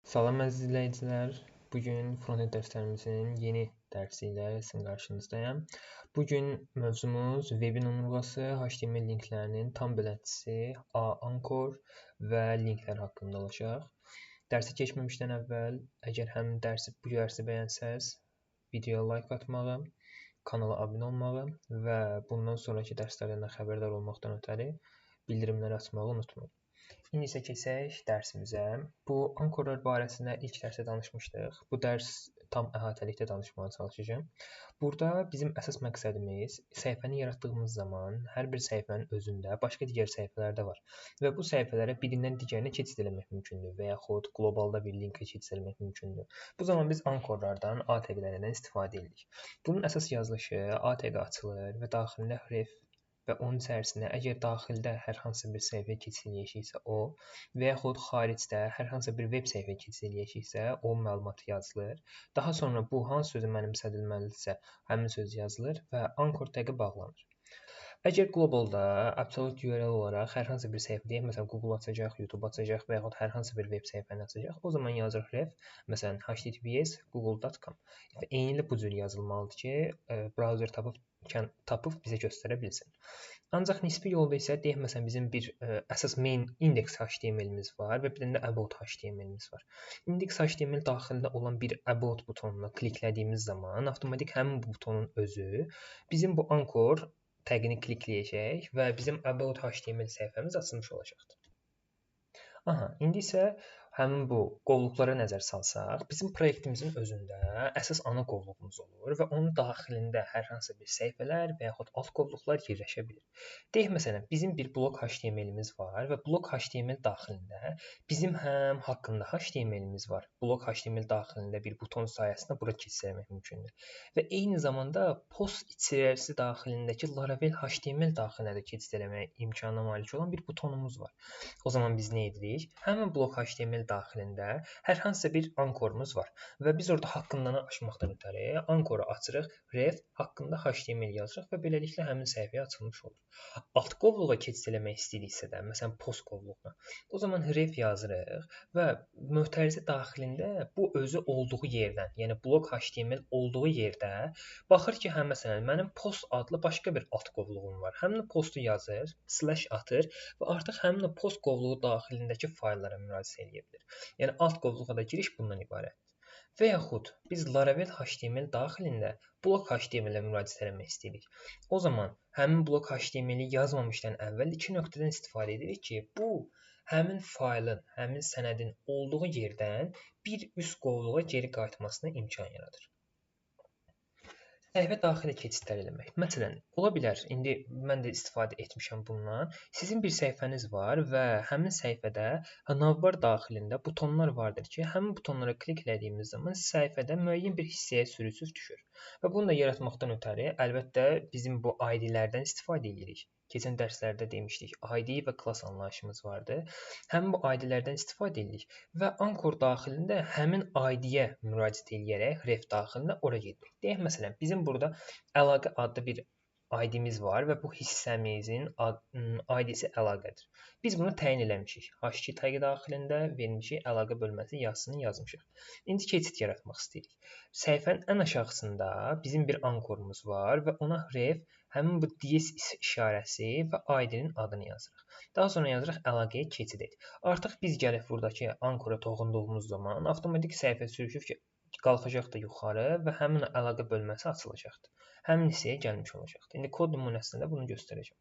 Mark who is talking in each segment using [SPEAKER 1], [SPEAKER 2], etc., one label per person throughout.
[SPEAKER 1] Salam əziz izləyicilər. Bugün frontend dərslərimizin yeni dərsi ilə sizin qarşınızdayım. Bugün mövzumuz webin onurğası, HTML linklərinin tam bələdçisi, Anchor və linklər haqqında olacaq. Dərsə keçməmişdən əvvəl, əgər həmin bu dərsi bəyənsəz, videoya like atmağı, kanala abunə olmağı və bundan sonraki dərslərdən də xəbərdar olmaqdan ötəri bildirimləri açmağı unutmayın. İndi isə keçək dərsimizə. Bu ankorlar barəsində ilk dərsdə danışmışdıq. Bu dərs tam əhatəlikdə danışmağa çalışacağam. Burada bizim əsas məqsədimiz səhifəni yaratdığımız zaman hər bir səhifənin özündə başqa digər səhifələr də var və bu səhifələrə birindən digərinə keçid etmək mümkündür və yaxud qlobalda bir linkə keçid etmək mümkündür. Bu zaman biz ankorlardan, A təqlərindən istifadə edirik. Bunun əsas yazılışı A təqi açılır və daxilində href və onun içərisində əgər daxildə hər hansı bir səhifəyə keçid edəcəksə o və yaxud xaricdə hər hansı bir veb səhifəyə keçid edəcəksə o məlumat yazılır. Daha sonra bu hansı sözü mənimsədilməlidirsə həmin söz yazılır və anchor təqi bağlanır. Əgər qlobalda absolute URL olaraq hər hansı bir səhifəyə, məsələn Google açacaq, YouTube açacaq və yaxud hər hansı bir veb səhifəni açacaq, o zaman yazırıq ref, məsələn https google.com. Və eynilə bu cür yazılmalıdır ki, brauzer tapıb bizə göstərə bilsin. Ancaq nisbi yolda isə deyək məsələn bizim bir əsas main index HTML-imiz var və bir də about HTML-imiz var. Index HTML daxilində olan bir about butonuna kliklədiyimiz zaman avtomatik həmin bu butonun özü bizim bu anchor təqini klikləyəcək və bizim about HTML səhifəmiz açılmış olacaqdır. İndi isə həmin bu qovluqlara nəzər salsaq, bizim proyektimizin özündə əsas ana qovluğumuz olur və onun daxilində hər hansı bir səhifələr və yaxud alt qovluqlar yerləşə bilir. Deyək məsələn, bizim bir blok HTML-imiz var və blok HTML daxilində bizim həm haqqında HTML-imiz var. Blok HTML daxilində bir buton sayəsində bura keçid etmək mümkündür. Və eyni zamanda post içərisi daxilindəki Laravel HTML daxilinə də keçid etmək imkanına malik olan bir butonumuz var. O zaman biz nə edirik? Həmin blok HTML daxilində hər hansısa bir ankorumuz var və biz orada haqqından açmaqdan ötəri ankoru açırıq, ref haqqında HTML yazırıq və beləliklə həmin səhifəyə açılmış olur. Alt qovluğa keçid etmək istəyiriksə də, məsələn post qovluğuna, o zaman ref yazırıq və mötərizə daxilində bu özü olduğu yerdən, yəni blok HTML olduğu yerdə baxır ki, məsələn mənim post adlı başqa bir alt qovluğum var. Həmin postu yazır, slash atır və artıq həmin post qovluğu daxilindəki fayllara müraciət edə bilər. Yəni alt qovluğa da giriş bundan ibarətdir. Və yaxud biz Laravel HTML daxilində blok HTML-ə müraciət etmək istəyirik. O zaman həmin blok HTML-i yazmamışdan əvvəl iki nöqtədən istifadə edirik ki, bu həmin faylın, həmin sənədin olduğu yerdən bir üst qovluğa geri qayıtmasına imkan yaradır. Səhifə daxilə keçidlər eləmək. Məsələn, ola bilər, indi mən də istifadə etmişəm bundan. Sizin bir səhifəniz var və həmin səhifədə navbar daxilində butonlar vardır ki, həmin butonlara klik etdiyimiz zaman səhifədə müəyyən bir hissəyə sürüsüz düşür. Və bunu da yaratmaqdan ötəri, əlbəttə bizim bu ID-lərdən istifadə edirik. Keçən dərslərdə demişdik, ID və class anlayışımız vardı. Həmin bu ID-lərdən istifadə edirik və anchor daxilində həmin ID-yə müraciət edərək ref daxilində ora gedirik. Deyək məsələn, bizim burada əlaqə adlı bir ID-miz var və bu hissəmizin ID-si əlaqədir. Biz bunu təyin eləmişik. H2 təqi daxilində vermişik, əlaqə bölməsi yazısını yazmışıq. İndi keçid yaratmaq istəyirik. Səhifənin ən aşağısında bizim bir ankorumuz var və ona ref həmin bu DS işarəsi və ID-nin adını yazırıq. Daha sonra yazırıq əlaqəyə keçid et. Artıq biz gəlib buradakı ankora toxunduğumuz zaman avtomatik səhifə sürüşür ki, qalxacaq da yuxarı və həmin əlaqə bölməsi açılacaqdır. Həmin hissəyə gəlmiş olacaqdır. İndi kod nümunəsində bunu göstərəcəm.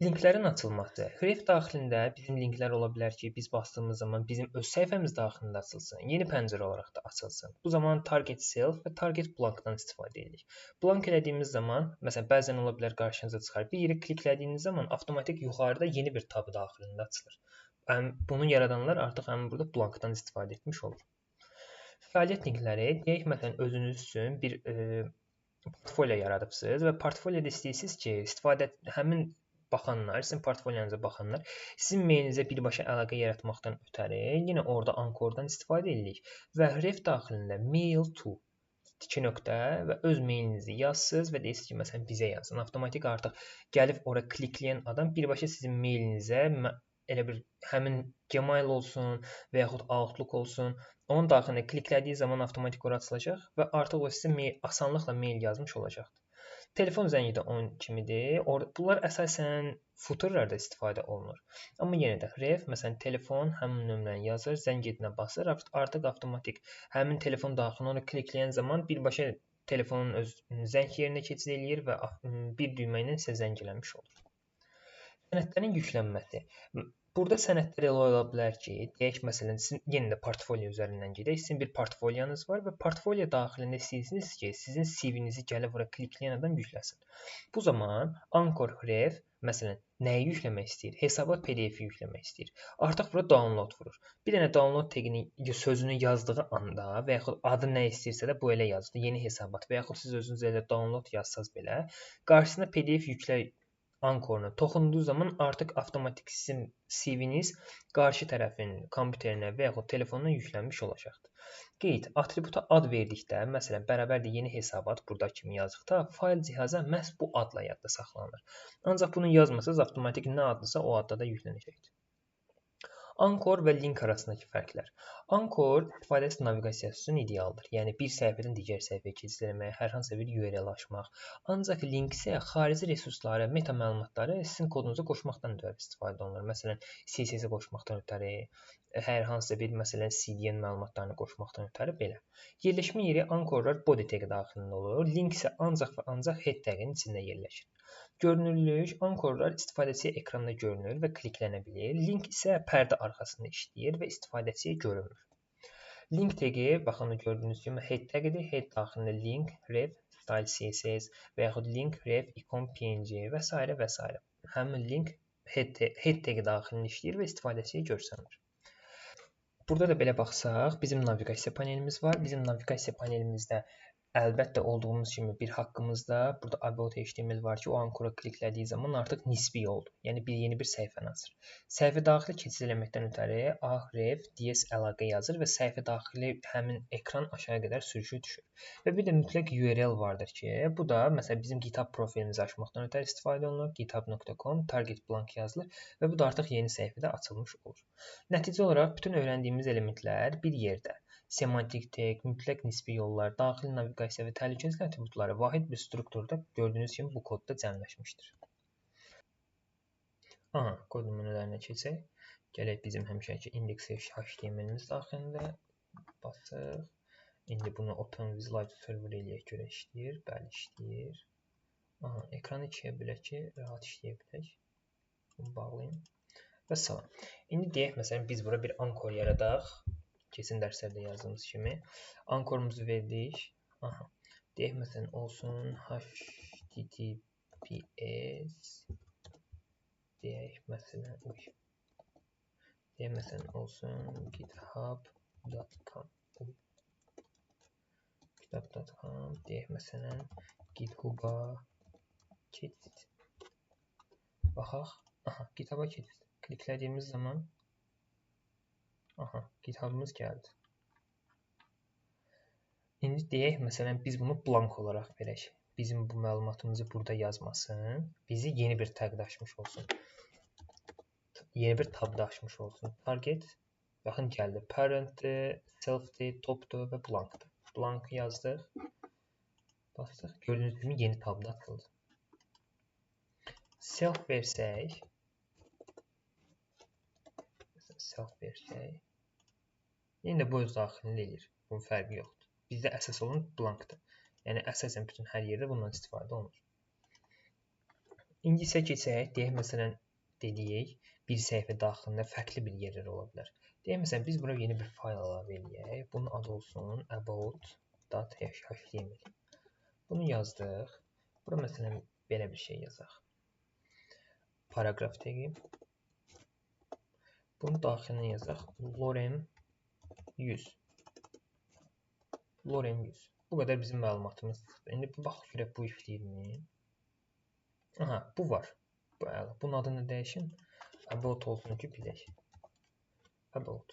[SPEAKER 1] Linklərin açılması. Href daxilində bizim linklər ola bilər ki, biz bastığımız zaman bizim öz səhifəmiz daxilində açılsın. Yeni pəncərə olaraq da açılsın. Bu zaman target self və target blankdan istifadə edirik. Blank elədiyimiz zaman, məsələn, bəzən ola bilər qarşınıza çıxar. Bir yerə kliklədiyiniz zaman avtomatik yuxarıda yeni bir tab daxilində açılır. Bunu yaradanlar artıq həmin burada blankdan istifadə etmiş olur. Fəaliyyət linkləri, deyək məsələn, özünüz üçün bir portfolio yaradıbsınız və portfolioda istəyirsiniz ki, həmin baxanlar, sizin portfolyonuza baxanlar sizin mailinizə birbaşa əlaqə yaratmaqdan ötəri yenə orada ankordan istifadə edirik və ref daxilində mail to 2 nöqtə və öz mailinizi yazsınız və deyirsiniz ki, məsələn bizə yazın. Avtomatik artıq gəlib ora klikləyən adam birbaşa sizin mailinizə elə bir həmin Gmail olsun və yaxud Outlook olsun, onun daxilində kliklədiyi zaman avtomatik ora açılacaq və artıq o sizə asanlıqla mail yazmış olacaqdır. Telefon zəngi də onun kimidir. Bunlar əsasən footerlarda istifadə olunur. Amma yenə də ref, məsələn, telefon həmin nömrəni yazır, zəng edinə basır, artıq avtomatik həmin telefon daxilində onu klikləyən zaman birbaşa telefonun öz zəng yerinə keçid eləyir və bir düymə ilə sizə zəng eləmiş olur. Sənədlərin yüklənməsi. Burada sənədlər elə ola bilər ki, deyək məsələn, sizin yenə də portfolyo üzərindən gedək. Sizin bir portfolyanız var və portfolyo daxilində istəyirsiniz ki, sizin CV-nizi gəlib ora klikləyən adam yükləsin. Bu zaman Anchor Ref məsələn nəyi yükləmək istəyir? Hesabat PDF-i yükləmək istəyir. Artıq bura download vurur. Bir dənə download tagini sözünü yazdığı anda və yaxud adı nə istəyirsə də bu elə yazdı. Yeni hesabat və yaxud siz özünüz elə download yazsaz belə, qarşısına PDF yüklə Anchoruna toxunduğu zaman artıq avtomatik sizin CV-niz qarşı tərəfin kompüterinə və yaxud telefonuna yüklənmiş olacaqdır. Qeyd, atributa ad verdikdə, məsələn, bərabərdir yeni hesabat burada kimi yazdıqda, fayl cihaza məhz bu adla yadda saxlanılır. Ancaq bunu yazmasaz, avtomatik nə adlısa o adda da yüklənəcəkdir. Anchor və link arasındakı fərqlər. Anchor istifadəçi naviqasiyası üçün idealdır. Yəni bir səhifədən digər səhifəyə keçid etmək, hər hansısa bir URL açmaq. Ancaq link isə xarici resursları, meta məlumatları sizin kodunuza qoşmaqdan ötürü istifadə olunur. Məsələn, CSS-ə qoşmaqdan ötürü, hər hansısa bir məsələn CDN məlumatlarını qoşmaqdan ötürü belə. Yerləşmə yeri Anchorlar body tag daxilində olur. Link isə ancaq və ancaq head tagin içində yerləşir. Görünürlük, Anchorlar istifadəçiyə ekranda görünür və kliklənə bilir. Link isə pərdə arxasında işləyir və istifadəçiyə görünmür. Link tagi, baxın gördüyünüz kimi head tagidir. Head daxilində link, ref, style CSS və yaxud link, ref, icon PNG və s. və s. Həmin link head tagi daxilində işləyir və istifadəçiyə görsənir. Burada da belə baxsaq, bizim naviqasiya panelimiz var. Bizim naviqasiya panelimizdə əlbəttə olduğumuz kimi bir haqqımızda burada about HTML var ki, o Anchor'a kliklədiyi zaman artıq nisbi oldu. Yəni yeni bir səhifəni açır. Səhifə daxili keçid eləməkdən ötürü href ds əlaqə yazır və səhifə daxili həmin ekran aşağı qədər sürüşü düşür. Və bir də mütləq URL vardır ki, bu da məsələn bizim GitHub profilimizi açmaqdan ötürü istifadə olunur. github.com target blank yazılır və bu da artıq yeni səhifədə açılmış olur. Nəticə olaraq bütün öyrəndiyimiz elementlər bir yerdə. Semantik tag, mütləq nisbi yollar, daxili naviqasiya və təhlükəsizlik atributları vahid bir strukturda gördüyünüz kimi bu kodda cəmləşmişdir. Kod nümunələrinə keçək. Gələk bizim həmişəki index.html-imiz daxilində basıq. İndi bunu Open with Live server eləyək görə işləyir. Bəli, işləyir. Ekranı ikiyə bilək ki, rahat işləyə bilək. Bunu bağlayayım. Və salam. İndi deyək, məsələn, biz bura bir Anchor yaradaq. Keçən dərslərdə yazdığımız kimi. Anchorumuzu verdik. Deyək, məsələn, olsun https deyək, məsələn, olsun github.com deyək, məsələn, github-a keçid. Baxaq. Github-a keçid. Kliklədiyimiz zaman GitHub-ımız gəldi. İndi deyək, məsələn, biz bunu blank olaraq verək. Bizim bu məlumatımızı burada yazmasın. Bizi yeni bir tag daşmış olsun. Yeni bir tabda açmış olsun. Target, baxın gəldi. Parent-dir, self-dir, top-dir və blank-dir. Blank yazdıq. Basdıq. Gördüyünüz kimi yeni tabda açıldı. Self versək. Yine də bu öz daxilində eləyir. Bunun fərqi yoxdur. Bizdə əsas olan blankdır. Yəni əsasən bütün hər yerdə bundan istifadə olunur. İndi isə keçək, deyək məsələn dediyik, bir səhifə daxilində fərqli bir yerlər ola bilər. Deyək məsələn biz bura yeni bir fayl əlavə eləyək. Bunun adı olsun about.html. Bunu yazdıq. Bura məsələn belə bir şey yazaq. Paragraf tagi. Bunun daxilinə yazaq. Lorem 100. Lorem 100. Bu qədər bizim məlumatımız çıxdı. İndi baxaq görək bu işləyirmi? Bu var. Bu əla. Bunun adını dəyişin. About olsun ki bilək. About.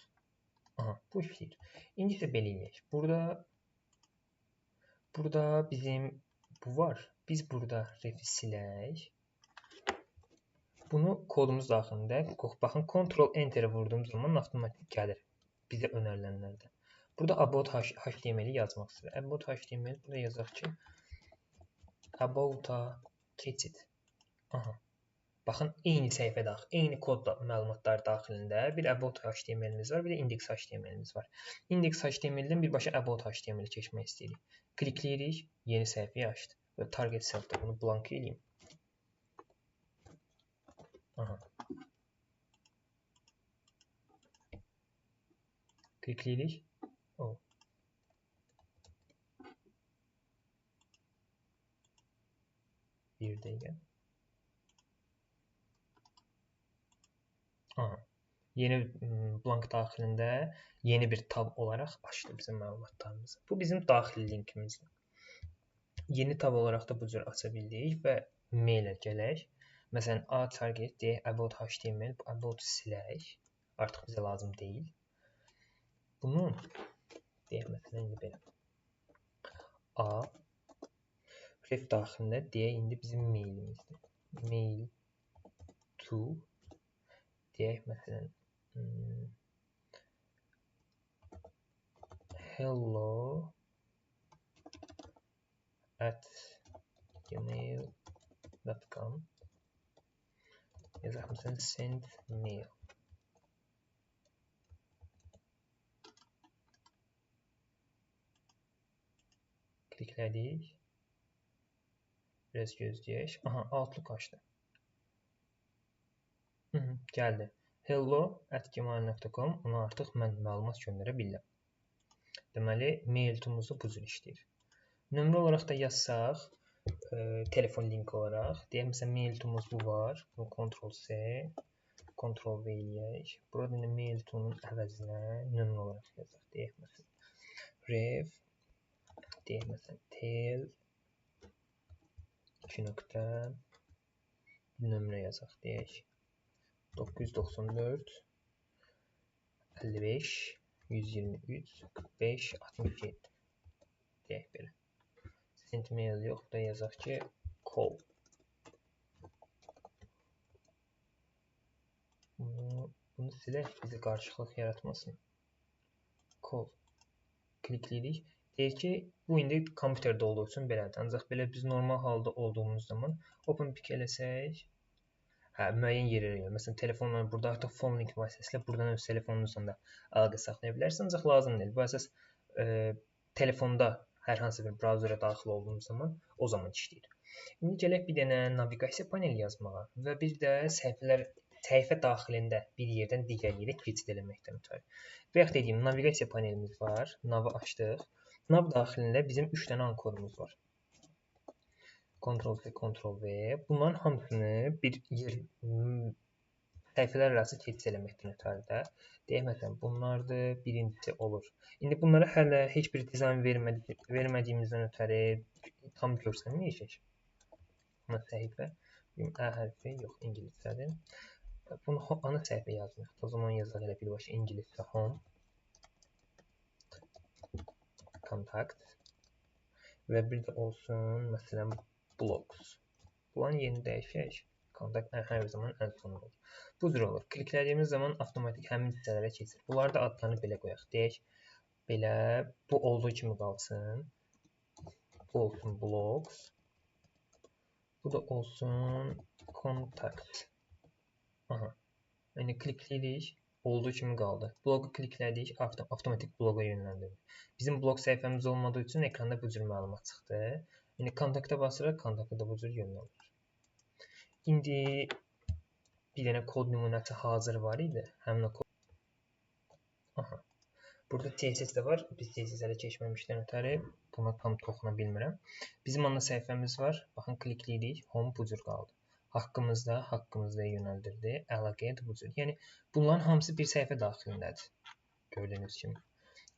[SPEAKER 1] Bu işləyir. İndi isə belə eləyək. Burada bizim bu var. Biz burada refi silək. Bunu kodumuz daxilində, baxın, Ctrl-Enter vurduğum zaman avtomatik gəlir bizə önərilənlərdən. Burada about HTML-i yazmaq istəyir. About HTML, burada yazaq ki, about-a keçid. Aha. Baxın, eyni səhifə daxil, eyni kod məlumatlar daxilində bir about HTML-imiz var, bir də index HTML-imiz var. Index HTML-dən birbaşa about HTML-i keçmək istəyirik. Klikləyirik, yeni səhifəyə açdı. Və target cell-də bunu blank eləyim. Aha. Klikləyirik. O. Bir dəqiqə. Aha. Yeni blank daxilində yeni bir tab olaraq açdı bizim məlumatlarımızı. Bu bizim daxili linkimizdir. Yeni tab olaraq da bu cür aça bildik və mailə gələk. Məsələn, A target deyək, about HTML, bu about silək. Artıq bizə lazım deyil. Bunu deyək, məsələn, indi belə. A ref daxilində deyək, indi bizim mailimizdir. Mail to deyək, məsələn, hello@gmail.com yazaq, məsələn, send mail. Kliklədik. Biraz gözləyək. Aha, Outlook açdı. Gəldi. hello@gmail.com, ona artıq mən məlumat göndərə bilirəm. Deməli, mail tool'umuzu bu cür işləyir. Nömrə olaraq da yazsaq, telefon linki olaraq, deyək, məsələn, mail tool'umuz bu var. Bunu Ctrl-C, Ctrl-V eləyək. Burada indi mail tool'un əvəzinə nömrə olaraq yazaq. Deyək, məsələn, ref, deyək, məsələn, tel, 2 nöqtə, nömrə yazaq, deyək, 994 55 123 45 67 deyək belə. Send mail yox, da yazaq ki, call. Bunu silək, bizi qarışıqlıq yaratmasın. Call. Klikləyirik. Deyək ki, bu indi kompüterdə olduğu üçün belədir. Ancaq belə biz normal halda olduğumuz zaman open pick eləsək, müəyyən yerə gəlir. Məsələn, telefonla burada artıq phone link vasitəsilə buradan öz telefonunuzla da əlaqə saxlaya bilərsiniz. Ancaq lazım deyil. Bu əsas telefonda hər hansı bir brauzerə daxil olduğumuz zaman o zaman işləyir. İndi gələk bir dənə naviqasiya paneli yazmağa və bir də səhifə daxilində bir yerdən digər yerə keçid eləməkdən ötürü. Və yaxud dediyim, naviqasiya panelimiz var. Navı açdıq. Nav daxilində bizim 3 dənə ankorumuz var. Ctrl-C, Ctrl-V. Bunların hamısını bir yer səhifələr arası keçid eləməkdən ötürü də. Deyək, məsələn, bunlardır, birincisi olur. İndi bunlara hələ heç bir dizayn vermədiyimizdən ötürü tam görsənməyəcək. Ana səhifə, ə hərfi yox, ingiliscədir. Bunu ana səhifə yazmıyıq. O zaman yazaq elə birbaşa ingiliscə home. Contact və bir də olsun, məsələn, blogs. Bunların yerini dəyişək. Kontakt hər zaman ən son olur. Bu cür olur. Kliklədiyimiz zaman avtomatik həmin hissələrə keçir. Bunları da adlarını belə qoyaq. Deyək, belə bu olduğu kimi qalsın. Bu olsun blogs. Bu da olsun contact. Aha. Yəni klikləyirik. Olduğu kimi qaldı. Bloqu kliklədik, avtomatik bloqa yönləndirir. Bizim bloq səhifəmiz olmadığı üçün ekranda bu cür məlumat çıxdı. İndi kontakta basıraq, kontakta da bu cür yönləndirir. İndi bir dənə kod nümunəsi hazır var idi. Həmin o kod. Aha. Burada CSS də var. Biz CSS-ə keçməmişdən ötürü buna tam toxuna bilmirəm. Bizim ana səhifəmiz var. Baxın, klikləyirik. Home bu cür qaldı. Haqqımızda yönəldirdi. Əlaqəyə bu cür. Yəni, bunların hamısı bir səhifə daxilindədir. Gördüyünüz kimi.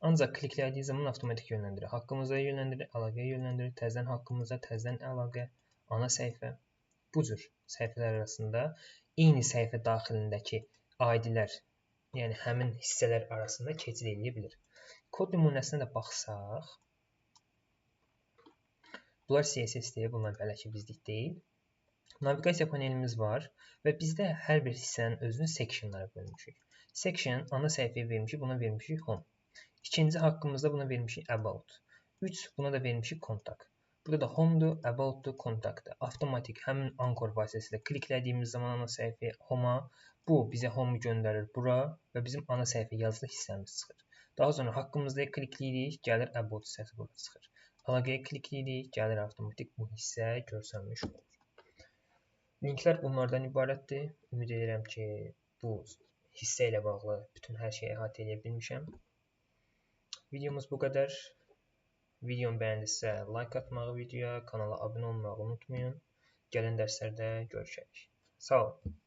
[SPEAKER 1] Ancaq kliklədiyi zaman avtomatik yönləndirir. Haqqımıza yönləndirir, əlaqəyə yönləndirir. Təzədən haqqımıza, təzədən əlaqə, ana səhifə. Bu cür səhifələr arasında eyni səhifə daxilindəki ID-lər, yəni həmin hissələr arasında keçid edə bilir. Kod nümunəsinə də baxsaq, bunlar CSS-dir, bunlar hələ ki bizlik deyil. Naviqasiya panelimiz var və bizdə hər bir hissənin özünü sectionlara bölmüşük. Section ana səhifəyə vermişik, buna vermişik home. İkinci haqqımızda buna vermişik about. 3 buna da vermişik contact. Burada da home'dur, about'dur, contact'dır. Avtomatik həmin anchor vasitəsilə kliklədiyimiz zaman ana səhifəyə home-a bu bizə home göndərir bura və bizim ana səhifə yazılı hissəmiz çıxır. Daha sonra haqqımızda klikləyirik, gəlir about hissəsi burada çıxır. Əlaqəyə klikləyirik, gəlir avtomatik bu hissə görsənmiş olur. Linklər bunlardan ibarətdir. Ümid edirəm ki, bu hissə ilə bağlı bütün hər şeyi əhatə edə bilmişəm. Videomuz bu qədər. Videomu bəyəndinizsə like atmağı videoya, kanala abunə olmağı unutmayın. Gələn dərslərdə görüşərik. Sağ olun.